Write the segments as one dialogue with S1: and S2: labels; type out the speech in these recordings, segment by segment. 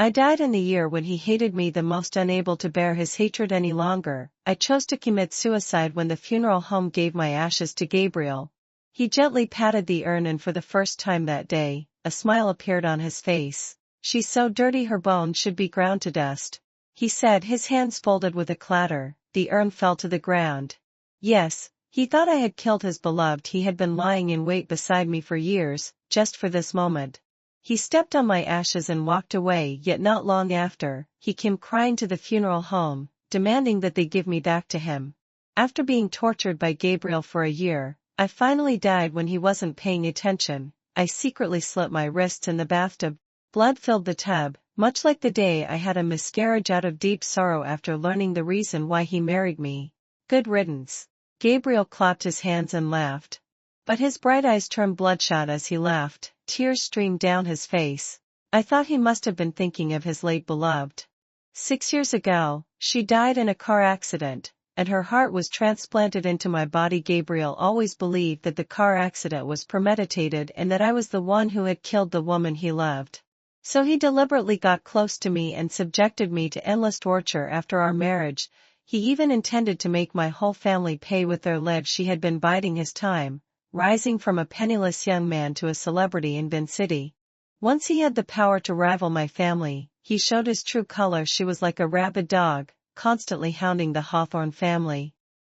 S1: I died in the year when he hated me the most, unable to bear his hatred any longer. I chose to commit suicide when the funeral home gave my ashes to Gabriel. He gently patted the urn, and for the first time that day, a smile appeared on his face. "She's so dirty her bones should be ground to dust," he said, his hands folded with a clatter. The urn fell to the ground. Yes, he thought I had killed his beloved. He had been lying in wait beside me for years, just for this moment. He stepped on my ashes and walked away, yet not long after, he came crying to the funeral home, demanding that they give me back to him. After being tortured by Gabriel for a year, I finally died when he wasn't paying attention. I secretly slit my wrists in the bathtub. Blood filled the tub, much like the day I had a miscarriage out of deep sorrow after learning the reason why he married me. Good riddance. Gabriel clapped his hands and laughed. But his bright eyes turned bloodshot as he laughed. Tears streamed down his face. I thought he must have been thinking of his late beloved. 6 years ago, she died in a car accident, and her heart was transplanted into my body. Gabriel always believed that the car accident was premeditated and that I was the one who had killed the woman he loved. So he deliberately got close to me and subjected me to endless torture after our marriage. He even intended to make my whole family pay with their lives. She had been biding his time, rising from a penniless young man to a celebrity in Bin City. Once he had the power to rival my family, he showed his true color. She was like a rabid dog, constantly hounding the Hawthorne family.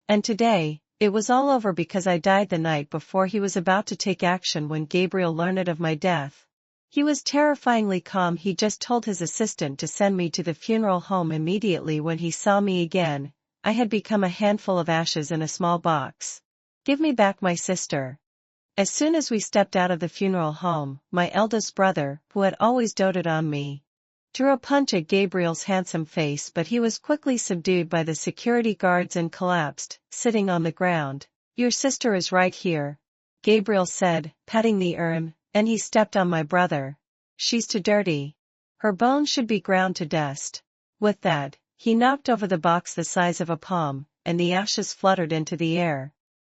S1: And today, it was all over because I died the night before he was about to take action. When Gabriel learned of my death, he was terrifyingly calm. He just told his assistant to send me to the funeral home immediately. When he saw me again, I had become a handful of ashes in a small box. "Give me back my sister." As soon as we stepped out of the funeral home, my eldest brother, who had always doted on me, threw a punch at Gabriel's handsome face, but he was quickly subdued by the security guards and collapsed, sitting on the ground. "Your sister is right here," Gabriel said, patting the urn, and he stepped on my brother. "She's too dirty. Her bones should be ground to dust." With that, he knocked over the box the size of a palm, and the ashes fluttered into the air.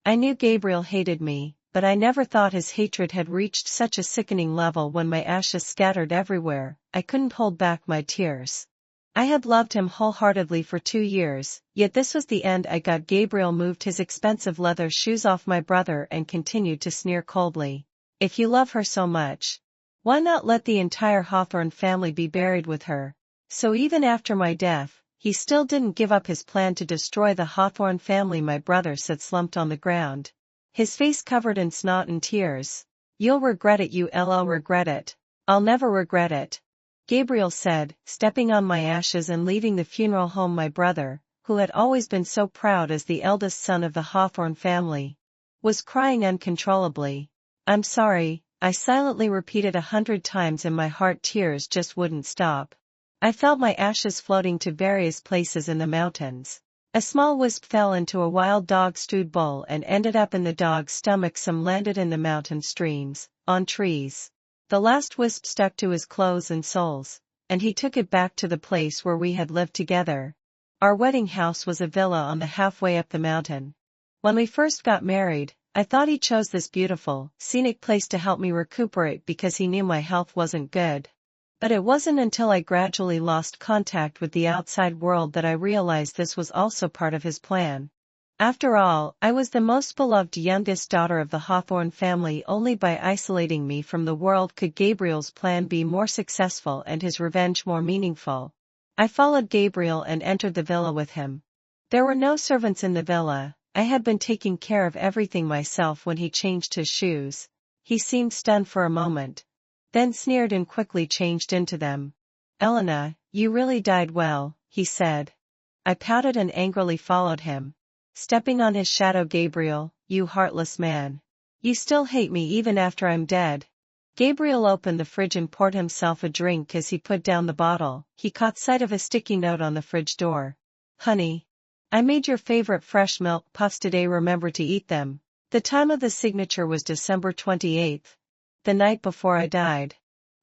S1: I knew Gabriel hated me, but I never thought his hatred had reached such a sickening level. When my ashes scattered everywhere, I couldn't hold back my tears. I had loved him wholeheartedly for 2 years, yet this was the end I got. Gabriel moved his expensive leather shoes off my brother and continued to sneer coldly. "If you love her so much, why not let the entire Hawthorne family be buried with her?" So even after my death, he still didn't give up his plan to destroy the Hawthorne family. My brother sat slumped on the ground, his face covered in snot and tears. "You'll regret it. You'll regret it." "I'll never regret it," Gabriel said, stepping on my ashes and leaving the funeral home. My brother, who had always been so proud as the eldest son of the Hawthorne family, was crying uncontrollably. "I'm sorry," I silently repeated 100 times in my heart. Tears just wouldn't stop. I felt my ashes floating to various places in the mountains. A small wisp fell into a wild dog-stewed bowl and ended up in the dog's stomach. Some landed in the mountain streams, on trees. The last wisp stuck to his clothes and soles, and he took it back to the place where we had lived together. Our wedding house was a villa on the halfway up the mountain. When we first got married, I thought he chose this beautiful, scenic place to help me recuperate because he knew my health wasn't good. But it wasn't until I gradually lost contact with the outside world that I realized this was also part of his plan. After all, I was the most beloved youngest daughter of the Hawthorne family. Only by isolating me from the world could Gabriel's plan be more successful and his revenge more meaningful. I followed Gabriel and entered the villa with him. There were no servants in the villa. I had been taking care of everything myself. When he changed his shoes, he seemed stunned for a moment, then sneered and quickly changed into them. "Elena, you really died well," he said. I pouted and angrily followed him, stepping on his shadow. "Gabriel, you heartless man. You still hate me even after I'm dead." Gabriel opened the fridge and poured himself a drink. As he put down the bottle, he caught sight of a sticky note on the fridge door. "Honey, I made your favorite fresh milk puffs today. Remember to eat them." The time of the signature was December 28th. The night before I died.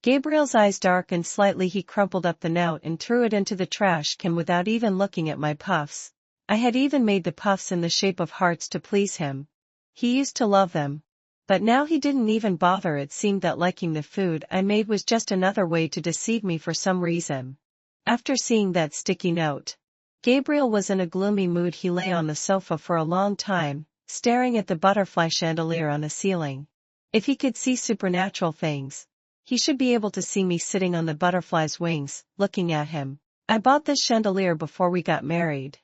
S1: Gabriel's eyes darkened slightly. He crumpled up the note and threw it into the trash can without even looking at my puffs. I had even made the puffs in the shape of hearts to please him. He used to love them. But now he didn't even bother. It seemed that liking the food I made was just another way to deceive me for some reason. After seeing that sticky note, Gabriel was in a gloomy mood. He lay on the sofa for a long time, staring at the butterfly chandelier on the ceiling. If he could see supernatural things, he should be able to see me sitting on the butterfly's wings, looking at him. I bought this chandelier before we got married.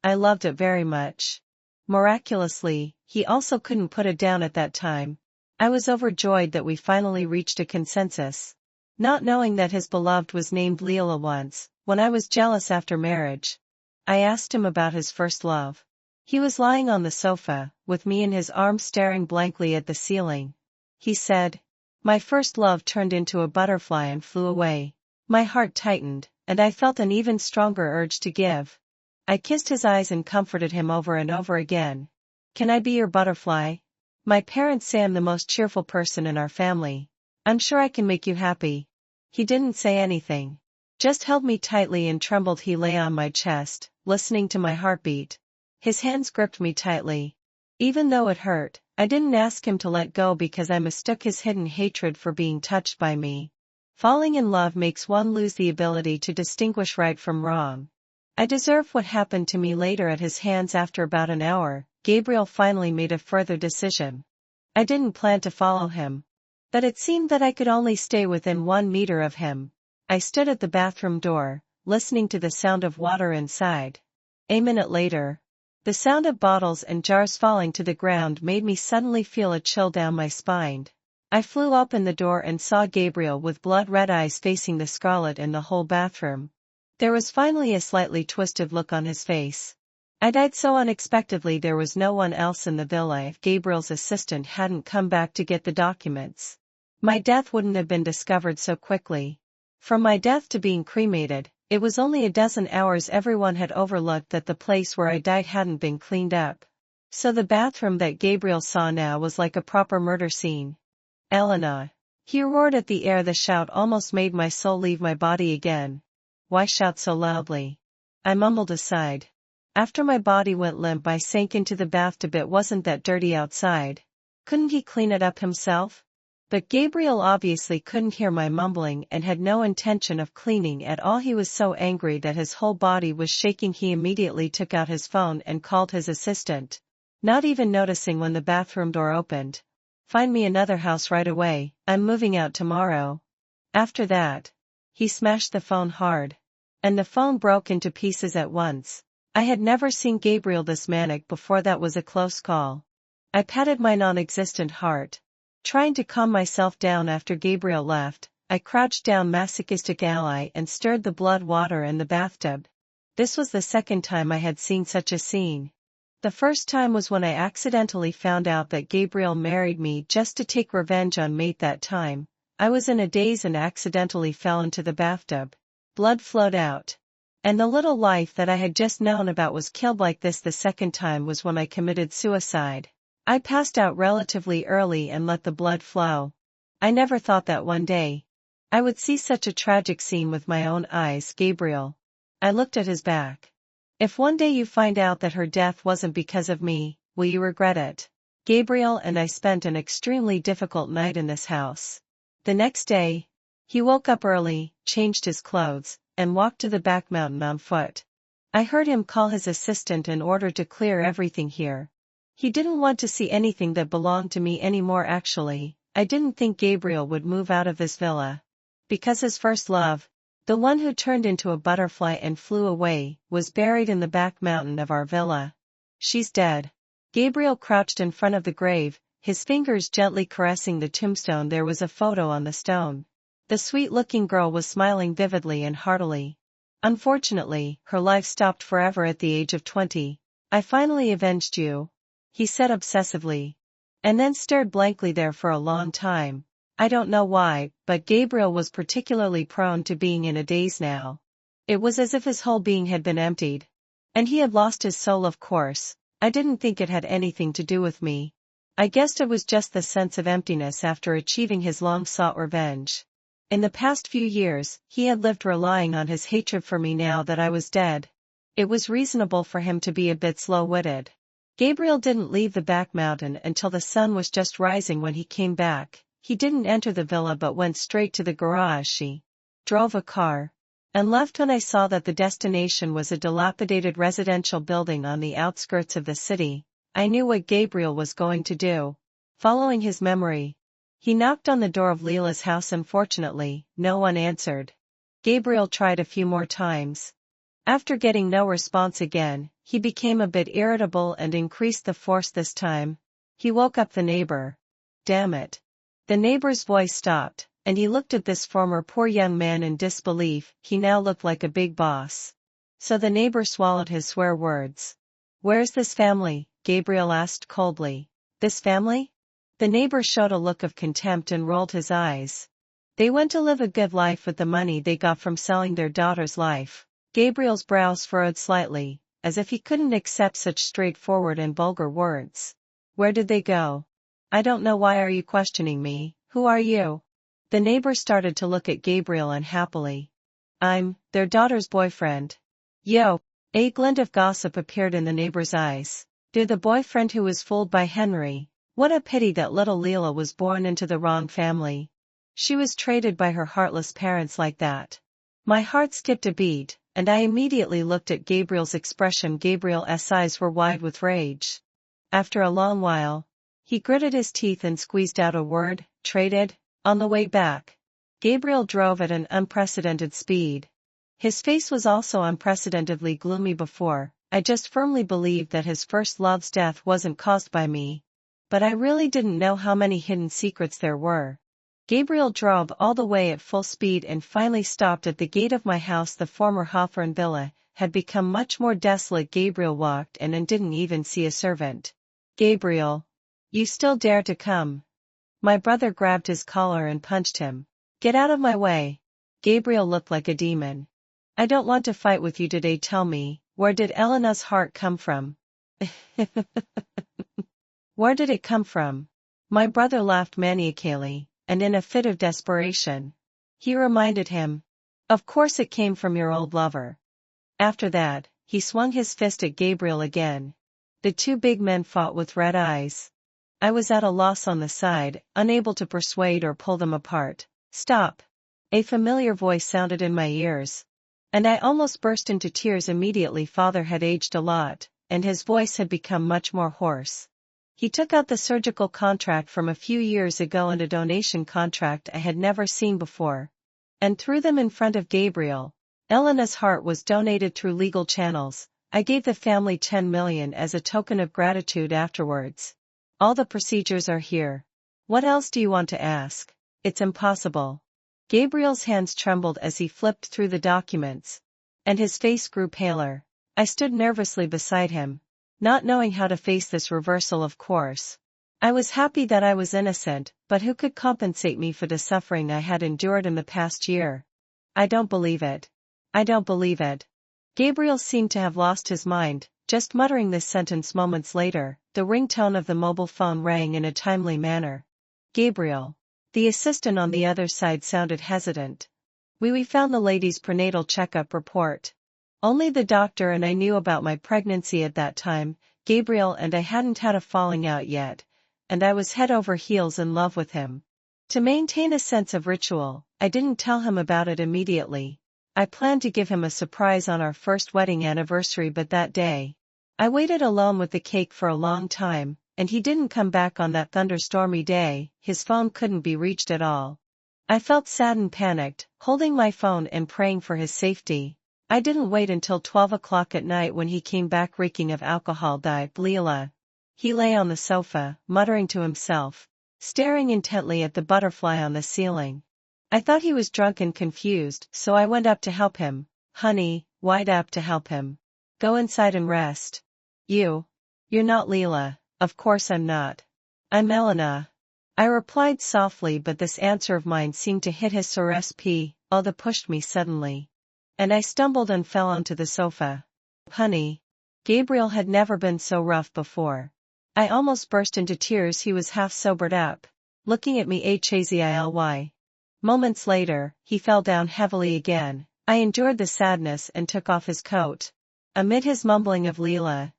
S1: I loved it very much. Miraculously, he also couldn't put it down at that time. I was overjoyed that we finally reached a consensus. Not knowing that his beloved was named Lila once, when I was jealous after marriage, I asked him about his first love. He was lying on the sofa, with me in his arms staring blankly at the ceiling. He said, "My first love turned into a butterfly and flew away." My heart tightened, and I felt an even stronger urge to give. I kissed his eyes and comforted him over and over again. "Can I be your butterfly? My parents say I'm the most cheerful person in our family. I'm sure I can make you happy." He didn't say anything. Just held me tightly and trembled. He lay on my chest, listening to my heartbeat. His hands gripped me tightly. Even though it hurt, I didn't ask him to let go because I mistook his hidden hatred for being touched by me. Falling in love makes one lose the ability to distinguish right from wrong. I deserve what happened to me later at his hands. After about an hour, Gabriel finally made a further decision. I didn't plan to follow him, but it seemed that I could only stay within 1 meter of him. I stood at the bathroom door, listening to the sound of water inside. A minute later, the sound of bottles and jars falling to the ground made me suddenly feel a chill down my spine. I flew open the door and saw Gabriel with blood-red eyes facing the scarlet in the whole bathroom. There was finally a slightly twisted look on his face. I died so unexpectedly. There was no one else in the villa. If Gabriel's assistant hadn't come back to get the documents, my death wouldn't have been discovered so quickly. From my death to being cremated, it was only a dozen hours. Everyone had overlooked that the place where I died hadn't been cleaned up. So the bathroom that Gabriel saw now was like a proper murder scene. "Elena!" He roared at the air. The shout almost made my soul leave my body again. "Why shout so loudly?" I mumbled aside. After my body went limp, I sank into the bathtub. It wasn't that dirty outside. Couldn't he clean it up himself? But Gabriel obviously couldn't hear my mumbling and had no intention of cleaning at all. He was so angry that his whole body was shaking. He immediately took out his phone and called his assistant, not even noticing when the bathroom door opened. "Find me another house right away, I'm moving out tomorrow." After that, he smashed the phone hard, and the phone broke into pieces at once. I had never seen Gabriel this manic before. That was a close call. I patted my non-existent heart, trying to calm myself down. After Gabriel left, I crouched down masochistic ally and stirred the blood water in the bathtub. This was the second time I had seen such a scene. The first time was when I accidentally found out that Gabriel married me just to take revenge on Mate. That time, I was in a daze and accidentally fell into the bathtub. Blood flowed out, and the little life that I had just known about was killed like this. The second time was when I committed suicide. I passed out relatively early and let the blood flow. I never thought that one day I would see such a tragic scene with my own eyes. "Gabriel." I looked at his back. "If one day you find out that her death wasn't because of me, will you regret it?" Gabriel and I spent an extremely difficult night in this house. The next day, he woke up early, changed his clothes, and walked to the back mountain on foot. I heard him call his assistant in order to clear everything here. He didn't want to see anything that belonged to me anymore. Actually, I didn't think Gabriel would move out of this villa, because his first love, the one who turned into a butterfly and flew away, was buried in the back mountain of our villa. "She's dead." Gabriel crouched in front of the grave, his fingers gently caressing the tombstone. There was a photo on the stone. The sweet-looking girl was smiling vividly and heartily. Unfortunately, her life stopped forever at the age of 20. "I finally avenged you," he said obsessively, and then stared blankly there for a long time. I don't know why, but Gabriel was particularly prone to being in a daze now. It was as if his whole being had been emptied, and he had lost his soul. Of course, I didn't think it had anything to do with me. I guessed it was just the sense of emptiness after achieving his long-sought revenge. In the past few years, he had lived relying on his hatred for me. Now that I was dead, it was reasonable for him to be a bit slow-witted. Gabriel didn't leave the back mountain until the sun was just rising when he came back. He didn't enter the villa but went straight to the garage. She drove a car and left when I saw that the destination was a dilapidated residential building on the outskirts of the city. I knew what Gabriel was going to do. Following his memory, he knocked on the door of Lila's house. Unfortunately, no one answered. Gabriel tried a few more times. After getting no response again, he became a bit irritable and increased the force this time. He woke up the neighbor. Damn it. The neighbor's voice stopped, and he looked at this former poor young man in disbelief. He now looked like a big boss. So the neighbor swallowed his swear words. Where's this family? Gabriel asked coldly. This family? The neighbor showed a look of contempt and rolled his eyes. They went to live a good life with the money they got from selling their daughter's life. Gabriel's brows furrowed slightly, as if he couldn't accept such straightforward and vulgar words. Where did they go? I don't know. Why are you questioning me? Who are you? The neighbor started to look at Gabriel unhappily. I'm their daughter's boyfriend. Yo! A glint of gossip appeared in the neighbor's eyes. They're the boyfriend who was fooled by Henry. What a pity that little Lila was born into the wrong family. She was traded by her heartless parents like that. My heart skipped a beat, and I immediately looked at Gabriel's expression. Gabriel's eyes were wide with rage. After a long while, he gritted his teeth and squeezed out a word, traded. On the way back, Gabriel drove at an unprecedented speed. His face was also unprecedentedly gloomy. Before, I just firmly believed that his first love's death wasn't caused by me. But I really didn't know how many hidden secrets there were. Gabriel drove all the way at full speed and finally stopped at the gate of my house. The former Hawthorne villa had become much more desolate. Gabriel walked in and didn't even see a servant. Gabriel, you still dare to come? My brother grabbed his collar and punched him. Get out of my way. Gabriel looked like a demon. I don't want to fight with you today. Tell me, where did Elena's heart come from? Where did it come from? My brother laughed maniacally, and in a fit of desperation, he reminded him. Of course it came from your old lover. After that, he swung his fist at Gabriel again. The two big men fought with red eyes. I was at a loss on the side, unable to persuade or pull them apart. Stop! A familiar voice sounded in my ears. And I almost burst into tears immediately. Father had aged a lot, and his voice had become much more hoarse. He took out the surgical contract from a few years ago and a donation contract I had never seen before, and threw them in front of Gabriel. Elena's heart was donated through legal channels. I gave the family 10 million as a token of gratitude afterwards. All the procedures are here. What else do you want to ask? It's impossible. Gabriel's hands trembled as he flipped through the documents, and his face grew paler. I stood nervously beside him, not knowing how to face this reversal. Of course, I was happy that I was innocent, but who could compensate me for the suffering I had endured in the past year? I don't believe it. I don't believe it. Gabriel seemed to have lost his mind, just muttering this sentence. Moments later, the ringtone of the mobile phone rang in a timely manner. Gabriel. The assistant on the other side sounded hesitant. We found the lady's prenatal checkup report. Only the doctor and I knew about my pregnancy at that time. Gabriel and I hadn't had a falling out yet, and I was head over heels in love with him. To maintain a sense of ritual, I didn't tell him about it immediately. I planned to give him a surprise on our first wedding anniversary, but that day, I waited alone with the cake for a long time, and he didn't come back on that thunderstormy day. His phone couldn't be reached at all. I felt sad and panicked, holding my phone and praying for his safety. I didn't wait until 12 o'clock at night when he came back reeking of alcohol. Lila. He lay on the sofa, muttering to himself, staring intently at the butterfly on the ceiling. I thought he was drunk and confused, so I went up to help him. Honey, wide up to help him. Go inside and rest. You're not Lila. Of course I'm not. I'm Elena. I replied softly, but this answer of mine seemed to hit his sp. That pushed me suddenly, and I stumbled and fell onto the sofa. Honey. Gabriel had never been so rough before. I almost burst into tears. He was half sobered up, looking at me hazily. Moments later, he fell down heavily again. I endured the sadness and took off his coat. Amid his mumbling of Lila,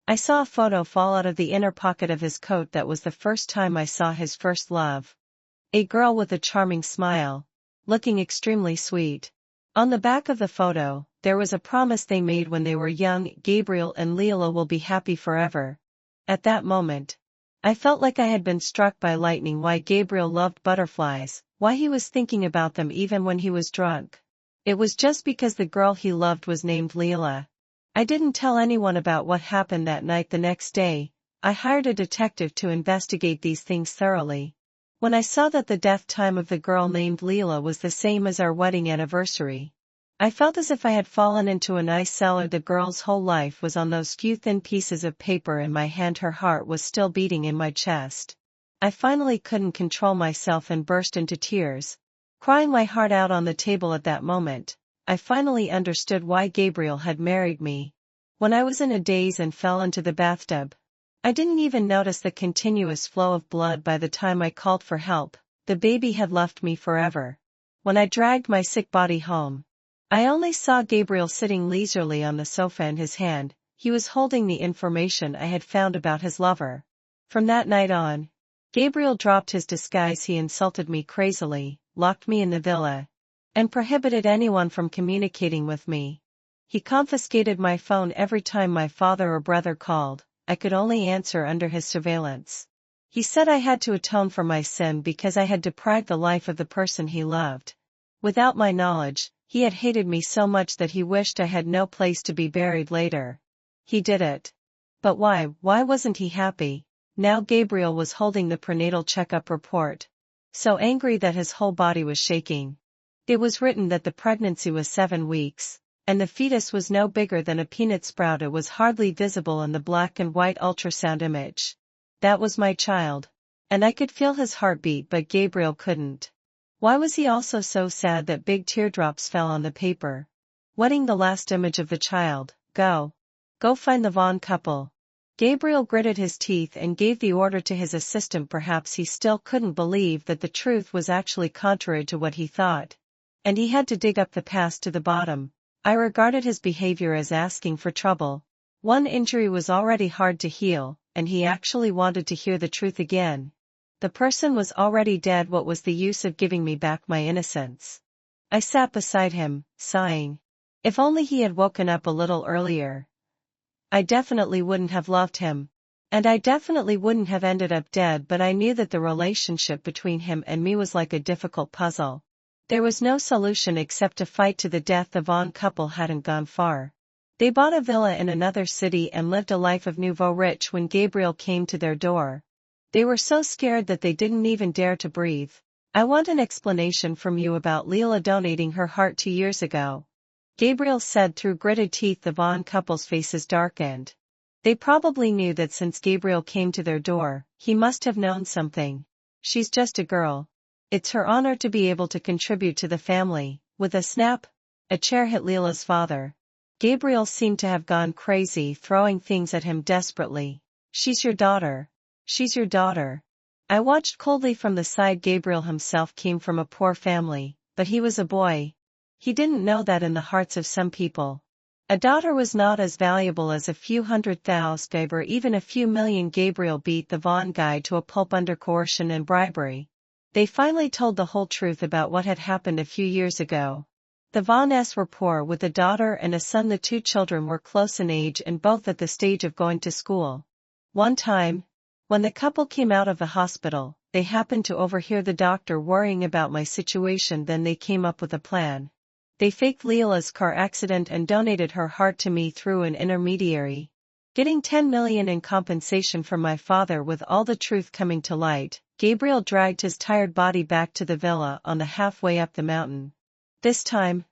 S1: I saw a photo fall out of the inner pocket of his coat. That was the first time I saw his first love. A girl with a charming smile, looking extremely sweet. On the back of the photo, there was a promise they made when they were young: Gabriel and Lila will be happy forever. At that moment, I felt like I had been struck by lightning. Why Gabriel loved butterflies, why he was thinking about them even when he was drunk. It was just because the girl he loved was named Lila. I didn't tell anyone about what happened that night. The next day, I hired a detective to investigate these things thoroughly. When I saw that the death time of the girl named Lila was the same as our wedding anniversary, I felt as if I had fallen into an ice cellar. The girl's whole life was on those few thin pieces of paper in my hand. Her heart was still beating in my chest. I finally couldn't control myself and burst into tears, crying my heart out on the table. At that moment, I finally understood why Gabriel had married me. When I was in a daze and fell into the bathtub, I didn't even notice the continuous flow of blood. By the time I called for help, the baby had left me forever. When I dragged my sick body home, I only saw Gabriel sitting leisurely on the sofa. In his hand, he was holding the information I had found about his lover. From that night on, Gabriel dropped his disguise. He insulted me crazily, locked me in the villa, and prohibited anyone from communicating with me. He confiscated my phone. Every time my father or brother called, I could only answer under his surveillance. He said I had to atone for my sin because I had deprived the life of the person he loved. Without my knowledge, he had hated me so much that he wished I had no place to be buried later. He did it. But why wasn't he happy? Now Gabriel was holding the prenatal checkup report, so angry that his whole body was shaking. It was written that the pregnancy was 7 weeks, and the fetus was no bigger than a peanut sprout. It was hardly visible in the black and white ultrasound image. That was my child. And I could feel his heartbeat, but Gabriel couldn't. Why was he also so sad that big teardrops fell on the paper? Wetting the last image of the child. Go find the Vaughn couple. Gabriel gritted his teeth and gave the order to his assistant. Perhaps he still couldn't believe that the truth was actually contrary to what he thought, and he had to dig up the past to the bottom. I regarded his behavior as asking for trouble. One injury was already hard to heal, and he actually wanted to hear the truth again. The person was already dead. What was the use of giving me back my innocence? I sat beside him, sighing. If only he had woken up a little earlier. I definitely wouldn't have loved him. And I definitely wouldn't have ended up dead. But I knew that the relationship between him and me was like a difficult puzzle. There was no solution except to fight to the death. The Vaughn couple hadn't gone far. They bought a villa in another city and lived a life of nouveau riche. When Gabriel came to their door, they were so scared that they didn't even dare to breathe. I want an explanation from you about Lila donating her heart 2 years ago, Gabriel said through gritted teeth. The Vaughn couple's faces darkened. They probably knew that since Gabriel came to their door, he must have known something. She's just a girl. It's her honor to be able to contribute to the family. With a snap, a chair hit Lila's father. Gabriel seemed to have gone crazy, throwing things at him desperately. She's your daughter. She's your daughter. I watched coldly from the side. Gabriel himself came from a poor family, but he was a boy. He didn't know that in the hearts of some people, a daughter was not as valuable as a few $100,000 or even a few million. Gabriel beat the Vaughn guy to a pulp under coercion and bribery. They finally told the whole truth about what had happened a few years ago. The Vaughns were poor, with a daughter and a son. The 2 children were close in age and both at the stage of going to school. One time, when the couple came out of the hospital, they happened to overhear the doctor worrying about my situation. Then they came up with a plan. They faked Lila's car accident and donated her heart to me through an intermediary, getting $10 million in compensation from my father. With all the truth coming to light, Gabriel dragged his tired body back to the villa on the halfway up the mountain. This time,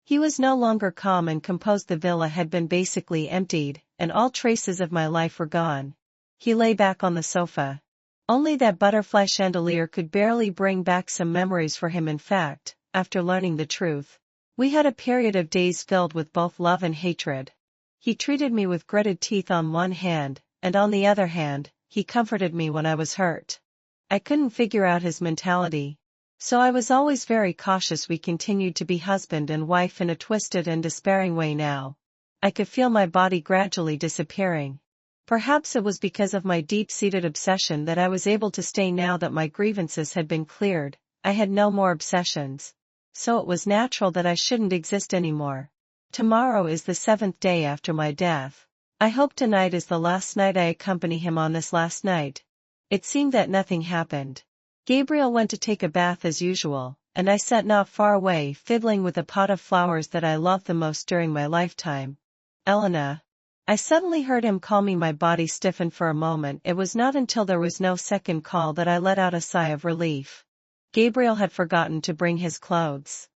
S1: he was no longer calm and composed. The villa had been basically emptied, and all traces of my life were gone. He lay back on the sofa. Only that butterfly chandelier could barely bring back some memories for him. In fact, after learning the truth, we had a period of days filled with both love and hatred. He treated me with gritted teeth on one hand, and on the other hand, he comforted me when I was hurt. I couldn't figure out his mentality, so I was always very cautious. We continued to be husband and wife in a twisted and despairing way. Now, I could feel my body gradually disappearing. Perhaps it was because of my deep-seated obsession that I was able to stay now that my grievances had been cleared. I had no more obsessions. So it was natural that I shouldn't exist anymore. Tomorrow is the 7th day after my death. I hope tonight is the last night I accompany him on this last night. It seemed that nothing happened. Gabriel went to take a bath as usual, and I sat not far away fiddling with a pot of flowers that I loved the most during my lifetime. Elena. I suddenly heard him call me. My body stiffened for a moment. It was not until there was no second call that I let out a sigh of relief. Gabriel had forgotten to bring his clothes.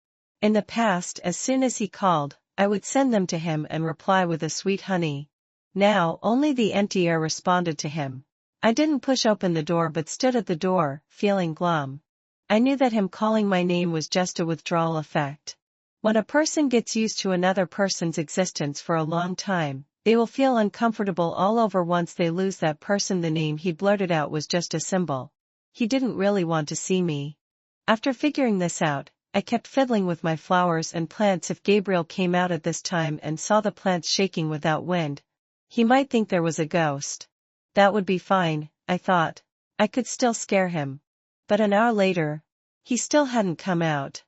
S1: In the past, as soon as he called, I would send them to him and reply with a sweet honey. Now, only the empty air responded to him. I didn't push open the door but stood at the door, feeling glum. I knew that him calling my name was just a withdrawal effect. When a person gets used to another person's existence for a long time, they will feel uncomfortable all over once they lose that person. The name he blurted out was just a symbol. He didn't really want to see me. After figuring this out, I kept fiddling with my flowers and plants. If Gabriel came out at this time and saw the plants shaking without wind, he might think there was a ghost. That would be fine, I thought. I could still scare him. But an hour later, he still hadn't come out.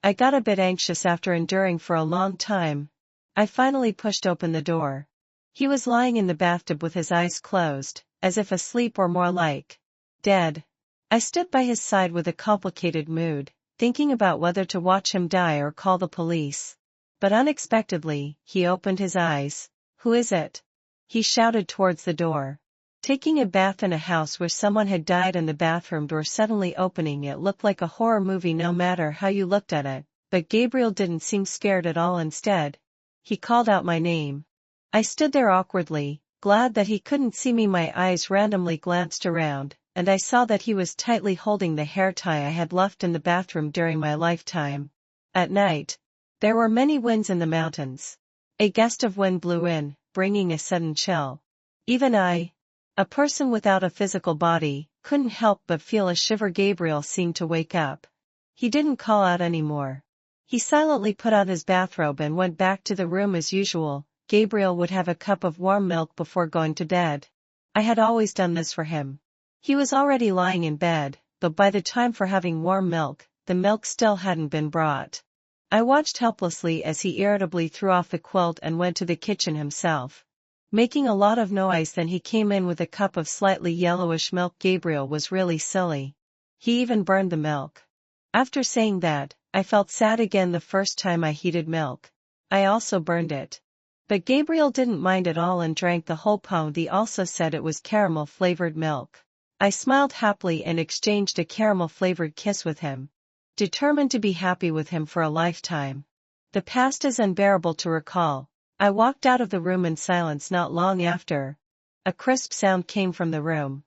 S1: I got a bit anxious after enduring for a long time. I finally pushed open the door. He was lying in the bathtub with his eyes closed, as if asleep or more like dead. I stood by his side with a complicated mood, thinking about whether to watch him die or call the police. But unexpectedly, he opened his eyes. "Who is it?" he shouted towards the door. Taking a bath in a house where someone had died and the bathroom door suddenly opening, it looked like a horror movie no matter how you looked at it, but Gabriel didn't seem scared at all. Instead, he called out my name. I stood there awkwardly, glad that he couldn't see me. My eyes randomly glanced around, and I saw that he was tightly holding the hair tie I had left in the bathroom during my lifetime. At night, there were many winds in the mountains. A gust of wind blew in, bringing a sudden chill. Even I, a person without a physical body, couldn't help but feel a shiver. Gabriel seemed to wake up. He didn't call out anymore. He silently put on his bathrobe and went back to the room as usual. Gabriel would have a cup of warm milk before going to bed. I had always done this for him. He was already lying in bed, but by the time for having warm milk, the milk still hadn't been brought. I watched helplessly as he irritably threw off the quilt and went to the kitchen himself, making a lot of noise. Then he came in with a cup of slightly yellowish milk. Gabriel was really silly. He even burned the milk. After saying that, I felt sad again. The first time I heated milk, I also burned it. But Gabriel didn't mind at all and drank the whole pond. He also said it was caramel-flavored milk. I smiled happily and exchanged a caramel-flavored kiss with him, determined to be happy with him for a lifetime. The past is unbearable to recall. I walked out of the room in silence. Not long after, a crisp sound came from the room.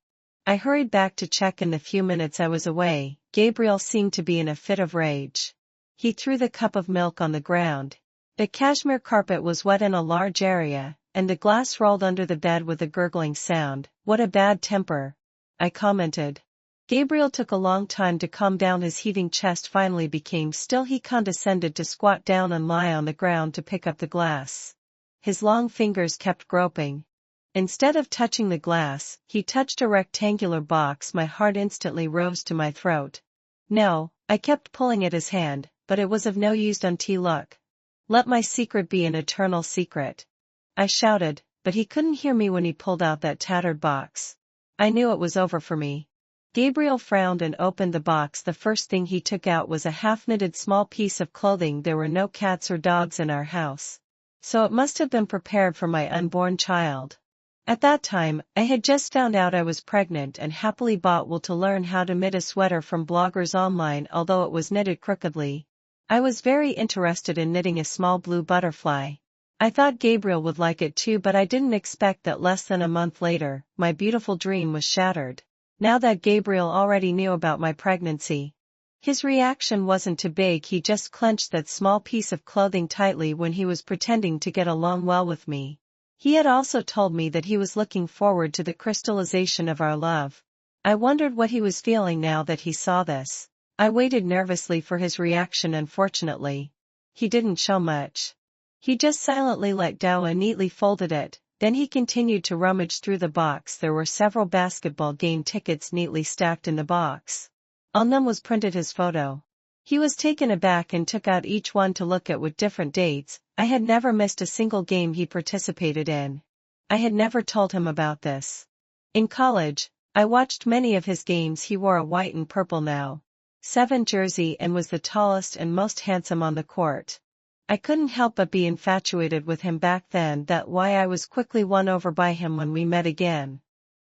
S1: I hurried back to check. In the few minutes I was away, Gabriel seemed to be in a fit of rage. He threw the cup of milk on the ground. The cashmere carpet was wet in a large area, and the glass rolled under the bed with a gurgling sound. "What a bad temper," I commented. Gabriel took a long time to calm down. His heaving chest finally became still. He condescended to squat down and lie on the ground to pick up the glass. His long fingers kept groping. Instead of touching the glass, he touched a rectangular box. My heart instantly rose to my throat. No, I kept pulling at his hand, but it was of no use. Look. Let my secret be an eternal secret," I shouted, but he couldn't hear me when he pulled out that tattered box. I knew it was over for me. Gabriel frowned and opened the box. The first thing he took out was a half-knitted small piece of clothing. There were no cats or dogs in our house, so it must have been prepared for my unborn child. At that time, I had just found out I was pregnant and happily bought wool to learn how to knit a sweater from bloggers online. Although it was knitted crookedly, I was very interested in knitting a small blue butterfly. I thought Gabriel would like it too, but I didn't expect that less than a month later, my beautiful dream was shattered. Now that Gabriel already knew about my pregnancy, his reaction wasn't too big. He just clenched that small piece of clothing tightly when he was pretending to get along well with me. He had also told me that he was looking forward to the crystallization of our love. I wondered what he was feeling now that he saw this. I waited nervously for his reaction. Unfortunately, he didn't show much. He just silently let go and neatly folded it, Then he continued to rummage through the box. There were several basketball game tickets neatly stacked in the box. On them was printed his photo. He was taken aback and took out each one to look at with different dates. I had never missed a single game he participated in. I had never told him about this. In college, I watched many of his games. He wore a white and purple No. 7 jersey and was the tallest and most handsome on the court. I couldn't help but be infatuated with him back then. That's why I was quickly won over by him when we met again.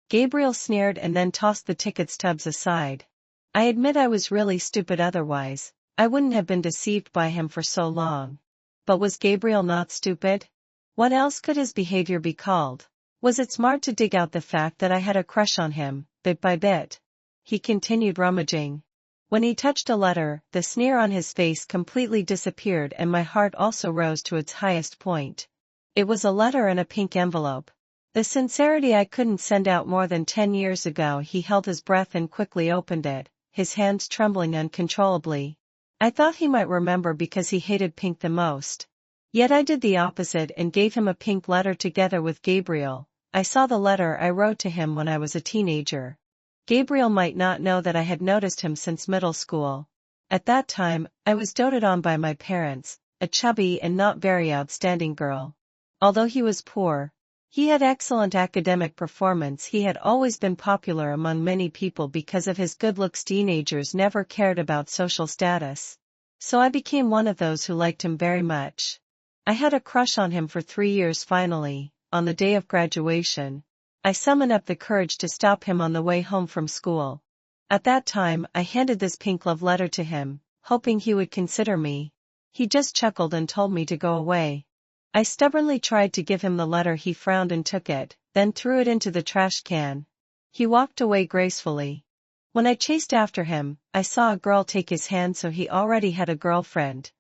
S1: Gabriel sneered and then tossed the ticket stubs aside. I admit I was really stupid, otherwise I wouldn't have been deceived by him for so long. But was Gabriel not stupid? What else could his behavior be called? Was it smart to dig out the fact that I had a crush on him, bit by bit? He continued rummaging. When he touched a letter, the sneer on his face completely disappeared and my heart also rose to its highest point. It was a letter in a pink envelope. The sincerity I couldn't send out more than 10 years ago. He held his breath and quickly opened it, his hands trembling uncontrollably. I thought he might remember because he hated pink the most. Yet I did the opposite and gave him a pink letter together with Gabriel. I saw the letter I wrote to him when I was a teenager. Gabriel might not know that I had noticed him since middle school. At that time, I was doted on by my parents, a chubby and not very outstanding girl. Although he was poor, he had excellent academic performance. He had always been popular among many people because of his good looks. Teenagers never cared about social status. So I became one of those who liked him very much. I had a crush on him for 3 years. Finally, on the day of graduation, I summoned up the courage to stop him on the way home from school. At that time, I handed this pink love letter to him, hoping he would consider me. He just chuckled and told me to go away. I stubbornly tried to give him the letter. He frowned and took it, then threw it into the trash can. He walked away gracefully. When I chased after him, I saw a girl take his hand, so he already had a girlfriend.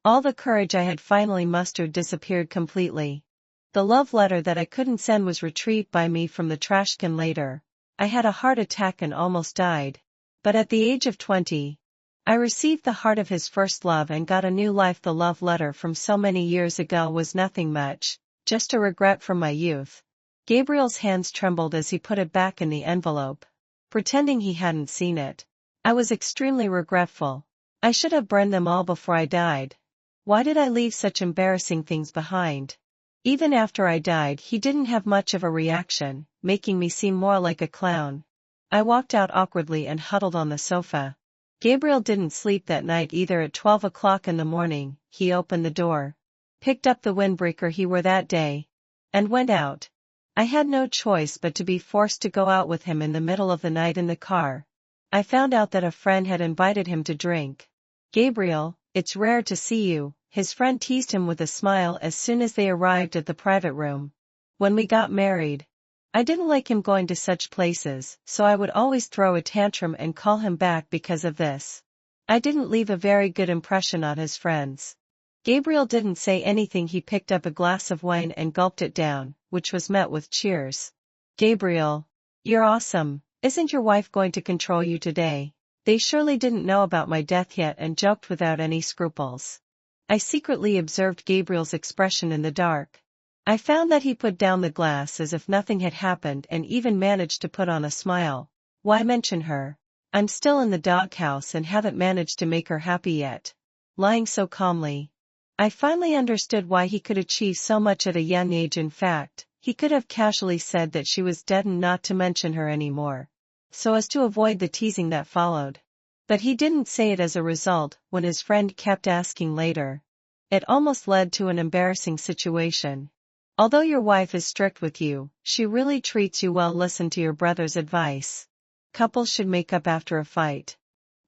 S1: All the courage I had finally mustered disappeared completely. The love letter that I couldn't send was retrieved by me from the trash can later. I had a heart attack and almost died. But at the age of 20, I received the heart of his first love and got a new life. The love letter from so many years ago was nothing much, just a regret from my youth. Gabriel's hands trembled as he put it back in the envelope, pretending he hadn't seen it. I was extremely regretful. I should have burned them all before I died. Why did I leave such embarrassing things behind? Even after I died, he didn't have much of a reaction, making me seem more like a clown. I walked out awkwardly and huddled on the sofa. Gabriel didn't sleep that night either. At 12 o'clock in the morning, he opened the door, picked up the windbreaker he wore that day, and went out. I had no choice but to be forced to go out with him in the middle of the night in the car. I found out that a friend had invited him to drink. "Gabriel, it's rare to see you," his friend teased him with a smile as soon as they arrived at the private room. When we got married, I didn't like him going to such places, so I would always throw a tantrum and call him back because of this. I didn't leave a very good impression on his friends. Gabriel didn't say anything. He picked up a glass of wine and gulped it down, which was met with cheers. "Gabriel, you're awesome. Isn't your wife going to control you today?" They surely didn't know about my death yet and joked without any scruples. I secretly observed Gabriel's expression in the dark. I found that he put down the glass as if nothing had happened and even managed to put on a smile. Why mention her? I'm still in the doghouse and haven't managed to make her happy yet. Lying so calmly. I finally understood why he could achieve so much at a young age. In fact, he could have casually said that she was dead and not to mention her anymore, so as to avoid the teasing that followed. But he didn't say it. As a result, when his friend kept asking later, it almost led to an embarrassing situation. "Although your wife is strict with you, she really treats you well. Listen to your brother's advice. Couples should make up after a fight.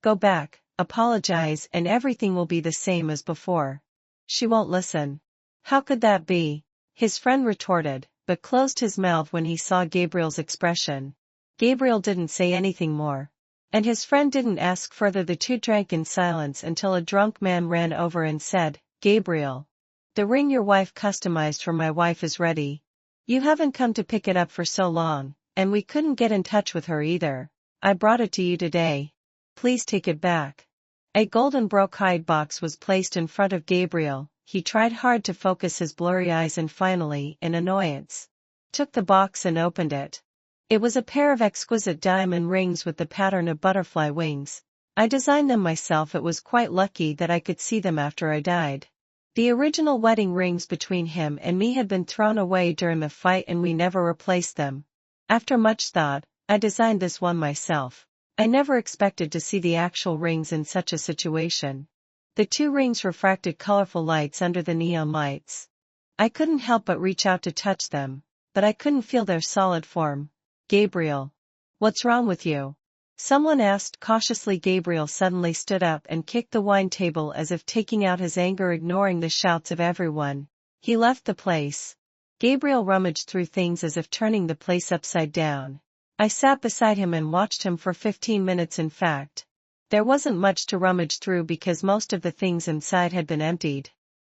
S1: Go back, apologize, and everything will be the same as before." "She won't listen." "How could that be?" his friend retorted, but closed his mouth when he saw Gabriel's expression. Gabriel didn't say anything more, and his friend didn't ask further. The two drank in silence until a drunk man ran over and said, "Gabriel, the ring your wife customized for my wife is ready. You haven't come to pick it up for so long, and we couldn't get in touch with her either. I brought it to you today. Please take it back." A golden brocade box was placed in front of Gabriel. He tried hard to focus his blurry eyes and finally, in annoyance, took the box and opened it. It was a pair of exquisite diamond rings with the pattern of butterfly wings. I designed them myself. It was quite lucky that I could see them after I died. The original wedding rings between him and me had been thrown away during the fight and we never replaced them. After much thought, I designed this one myself. I never expected to see the actual rings in such a situation. The two rings refracted colorful lights under the neon lights. I couldn't help but reach out to touch them, but I couldn't feel their solid form. Gabriel. What's wrong with you? Someone asked cautiously. Gabriel suddenly stood up and kicked the wine table as if taking out his anger, ignoring the shouts of everyone. He left the place. Gabriel rummaged through things as if turning the place upside down. I sat beside him and watched him for 15 minutes. In fact, there wasn't much to rummage through because most of the things inside had been emptied.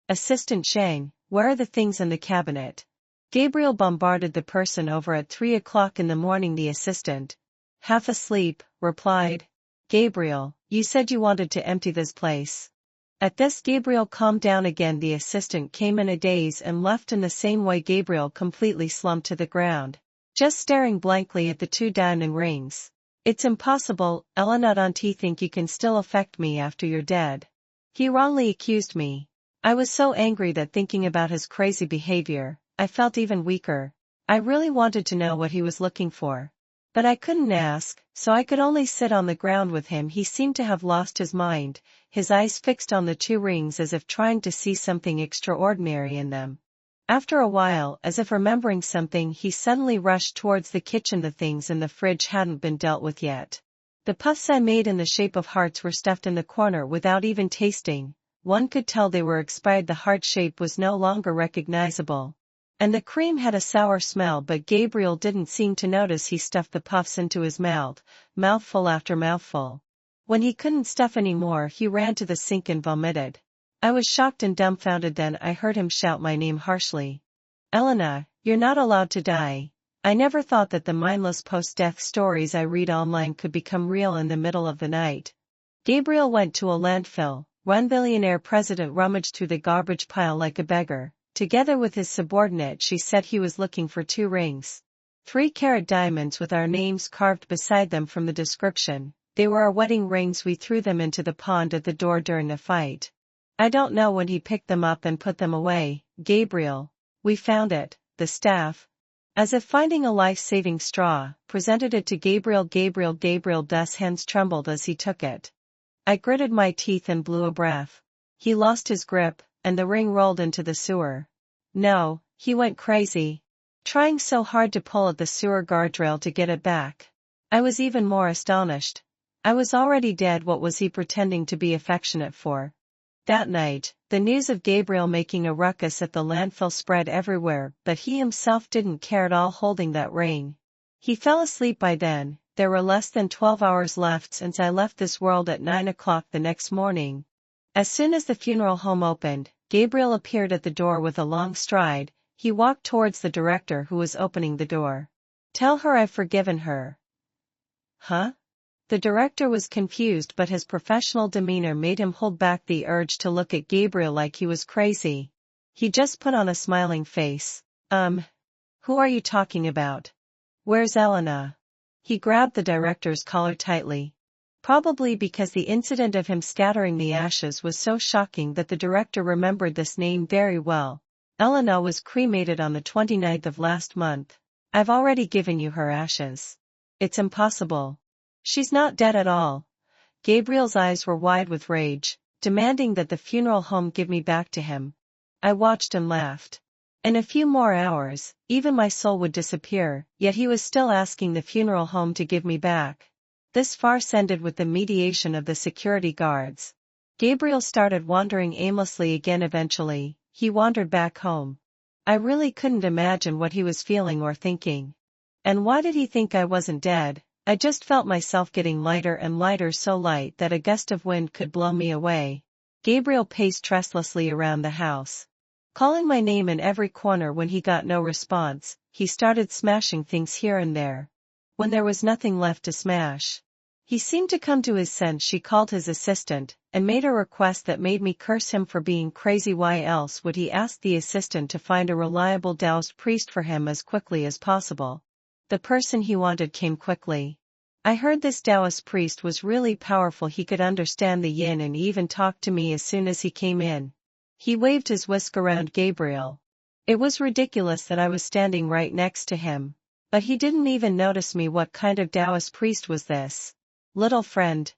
S1: Assistant Shang, where are the things in the cabinet? Gabriel bombarded the person over at 3 o'clock in the morning. The assistant, half asleep, replied. Gabriel, you said you wanted to empty this place. At this, Gabriel calmed down again. The assistant came in a daze and left in the same way. Gabriel completely slumped to the ground, just staring blankly at the two diamond rings. It's impossible, Elena. Don't you think you can still affect me after you're dead? He wrongly accused me. I was so angry that thinking about his crazy behavior, I felt even weaker. I really wanted to know what he was looking for. But I couldn't ask, so I could only sit on the ground with him. He seemed to have lost his mind, his eyes fixed on the two rings as if trying to see something extraordinary in them. After a while, as if remembering something, he suddenly rushed towards the kitchen. The things in the fridge hadn't been dealt with yet. The puffs I made in the shape of hearts were stuffed in the corner without even tasting. One could tell they were expired. The heart shape was no longer recognizable. And the cream had a sour smell, but Gabriel didn't seem to notice. He stuffed the puffs into his mouth, mouthful after mouthful. When he couldn't stuff anymore, he ran to the sink and vomited. I was shocked and dumbfounded. Then I heard him shout my name harshly. Elena, you're not allowed to die. I never thought that the mindless post-death stories I read online could become real in the middle of the night. Gabriel went to a landfill. One billionaire president rummaged through the garbage pile like a beggar. Together with his subordinate, she said he was looking for two rings. 3-carat diamonds with our names carved beside them. From the description, they were our wedding rings. We threw them into the pond at the door during the fight. I don't know when he picked them up and put them away. Gabriel. We found it, the staff, as if finding a life-saving straw, presented it to Gabriel. Gabriel's hands trembled as he took it. I gritted my teeth and blew a breath. He lost his grip, and the ring rolled into the sewer. No, he went crazy, trying so hard to pull at the sewer guardrail to get it back. I was even more astonished. I was already dead. What was he pretending to be affectionate for? That night, the news of Gabriel making a ruckus at the landfill spread everywhere, but he himself didn't care at all holding that ring. He fell asleep by then. There were less than 12 hours left since I left this world at 9 o'clock the next morning. As soon as the funeral home opened, Gabriel appeared at the door with a long stride. He walked towards the director who was opening the door. Tell her I've forgiven her. Huh? The director was confused, but his professional demeanor made him hold back the urge to look at Gabriel like he was crazy. He just put on a smiling face. Who are you talking about? Where's Elena? He grabbed the director's collar tightly. Probably because the incident of him scattering the ashes was so shocking that the director remembered this name very well. Elena was cremated on the 29th of last month. I've already given you her ashes. It's impossible. She's not dead at all. Gabriel's eyes were wide with rage, demanding that the funeral home give me back to him. I watched and laughed. In a few more hours, even my soul would disappear, yet he was still asking the funeral home to give me back. This farce ended with the mediation of the security guards. Gabriel started wandering aimlessly again. Eventually, he wandered back home. I really couldn't imagine what he was feeling or thinking. And why did he think I wasn't dead? I just felt myself getting lighter and lighter, so light that a gust of wind could blow me away. Gabriel paced restlessly around the house, calling my name in every corner. When he got no response, he started smashing things here and there. When there was nothing left to smash, He seemed to come to his sense. She called his assistant, and made a request that made me curse him for being crazy. Why else would he ask the assistant to find a reliable Taoist priest for him as quickly as possible? The person he wanted came quickly. I heard this Taoist priest was really powerful. He could understand the yin and even talked to me as soon as he came in. He waved his whisk around Gabriel. It was ridiculous that I was standing right next to him. But he didn't even notice me. What kind of Taoist priest was this? Little friend.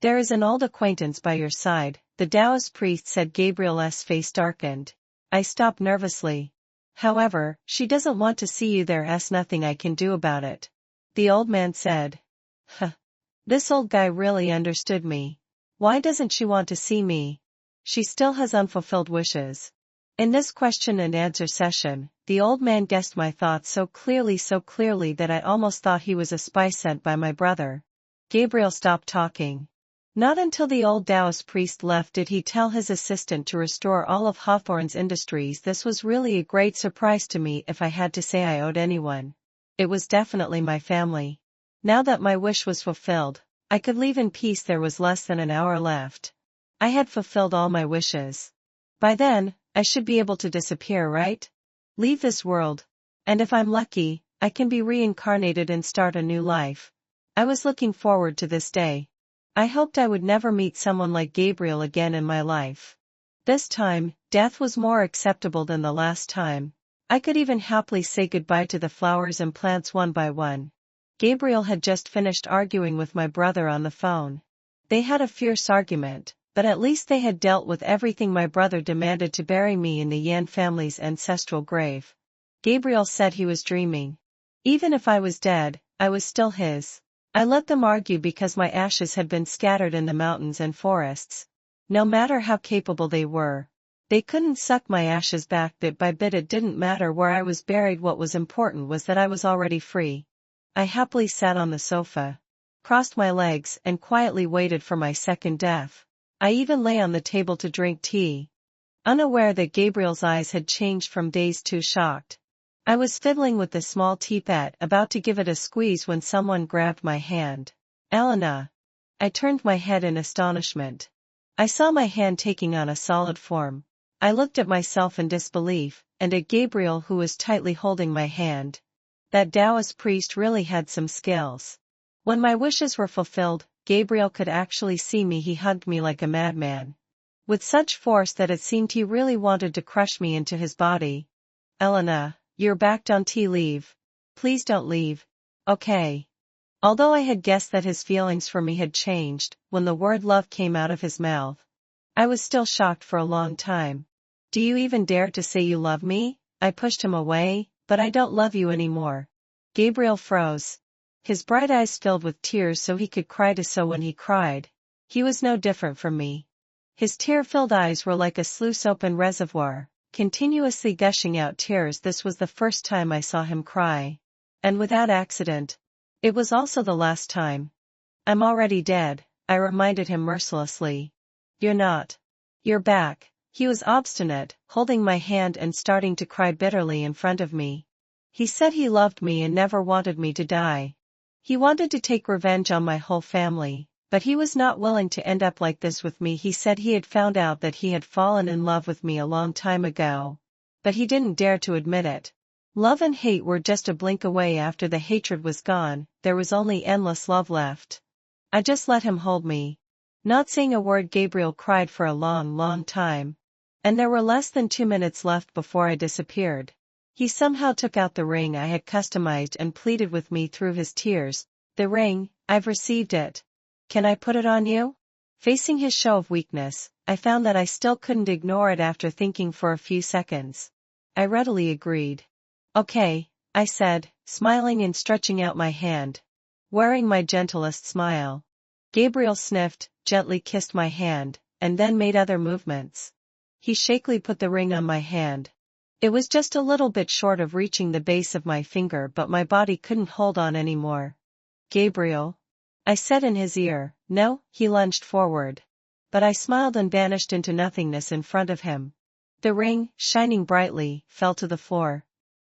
S1: There is an old acquaintance by your side, the Taoist priest said. Gabriel's face darkened. I stopped nervously. However, she doesn't want to see you. There's nothing I can do about it. The old man said. Huh. This old guy really understood me. Why doesn't she want to see me? She still has unfulfilled wishes. In this question and answer session, the old man guessed my thoughts so clearly that I almost thought he was a spy sent by my brother. Gabriel stopped talking. Not until the old Taoist priest left did he tell his assistant to restore all of Hawthorne's industries. This was really a great surprise to me. If I had to say I owed anyone, it was definitely my family. Now that my wish was fulfilled, I could leave in peace. There was less than an hour left. I had fulfilled all my wishes. By then, I should be able to disappear, right? Leave this world. And if I'm lucky, I can be reincarnated and start a new life. I was looking forward to this day. I hoped I would never meet someone like Gabriel again in my life. This time, death was more acceptable than the last time. I could even happily say goodbye to the flowers and plants one by one. Gabriel had just finished arguing with my brother on the phone. They had a fierce argument, but at least they had dealt with everything. My brother demanded to bury me in the Yan family's ancestral grave. Gabriel said he was dreaming. Even if I was dead, I was still his. I let them argue because my ashes had been scattered in the mountains and forests. No matter how capable they were, they couldn't suck my ashes back bit by bit. It didn't matter where I was buried. What was important was that I was already free. I happily sat on the sofa, crossed my legs and quietly waited for my second death. I even lay on the table to drink tea, unaware that Gabriel's eyes had changed from dazed to shocked. I was fiddling with the small teapot, about to give it a squeeze when someone grabbed my hand. Elena. I turned my head in astonishment. I saw my hand taking on a solid form. I looked at myself in disbelief, and at Gabriel, who was tightly holding my hand. That Taoist priest really had some skills. When my wishes were fulfilled, Gabriel could actually see me. He hugged me like a madman, with such force that it seemed he really wanted to crush me into his body. Elena. You're back on tea leave. Please don't leave. Okay. Although I had guessed that his feelings for me had changed, when the word love came out of his mouth, I was still shocked for a long time. Do you even dare to say you love me? I pushed him away. But I don't love you anymore. Gabriel froze. His bright eyes filled with tears so he could cry too. So when he cried, he was no different from me. His tear-filled eyes were like a sluice-open reservoir, continuously gushing out tears. This was the first time I saw him cry. And without accident. It was also the last time. I'm already dead, I reminded him mercilessly. You're not. You're back. He was obstinate, holding my hand and starting to cry bitterly in front of me. He said he loved me and never wanted me to die. He wanted to take revenge on my whole family, but he was not willing to end up like this with me. He said he had found out that he had fallen in love with me a long time ago, but he didn't dare to admit it. Love and hate were just a blink away. After the hatred was gone, there was only endless love left. I just let him hold me. Not saying a word. Gabriel cried for a long time. And there were less than 2 minutes left before I disappeared. He somehow took out the ring I had customized and pleaded with me through his tears. The ring, I've received it. Can I put it on you? Facing his show of weakness, I found that I still couldn't ignore it. After thinking for a few seconds, I readily agreed. Okay, I said, smiling and stretching out my hand, wearing my gentlest smile. Gabriel sniffed, gently kissed my hand, and then made other movements. He shakily put the ring on my hand. It was just a little bit short of reaching the base of my finger, but my body couldn't hold on anymore. Gabriel? I said in his ear. No, he lunged forward. But I smiled and vanished into nothingness in front of him. The ring, shining brightly, fell to the floor.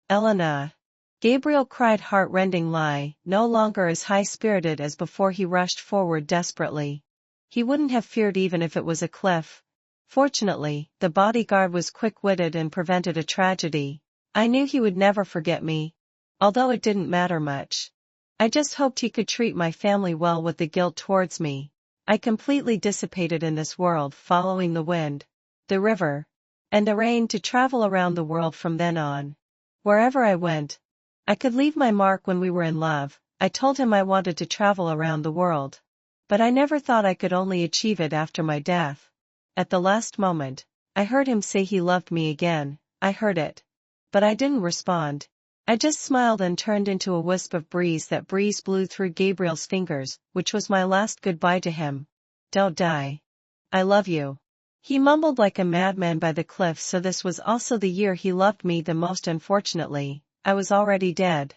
S1: Elena. Gabriel cried heart-rending lie, no longer as high-spirited as before. He rushed forward desperately. He wouldn't have feared even if it was a cliff. Fortunately, the bodyguard was quick-witted and prevented a tragedy. I knew he would never forget me. Although it didn't matter much. I just hoped he could treat my family well with the guilt towards me. I completely dissipated in this world, following the wind, the river, and the rain to travel around the world from then on. Wherever I went, I could leave my mark. When we were in love, I told him I wanted to travel around the world. But I never thought I could only achieve it after my death. At the last moment, I heard him say he loved me again. I heard it. But I didn't respond. I just smiled and turned into a wisp of breeze. That breeze blew through Gabriel's fingers, which was my last goodbye to him. Don't die. I love you. He mumbled like a madman by the cliff. So this was also the year he loved me the most. Unfortunately, I was already dead.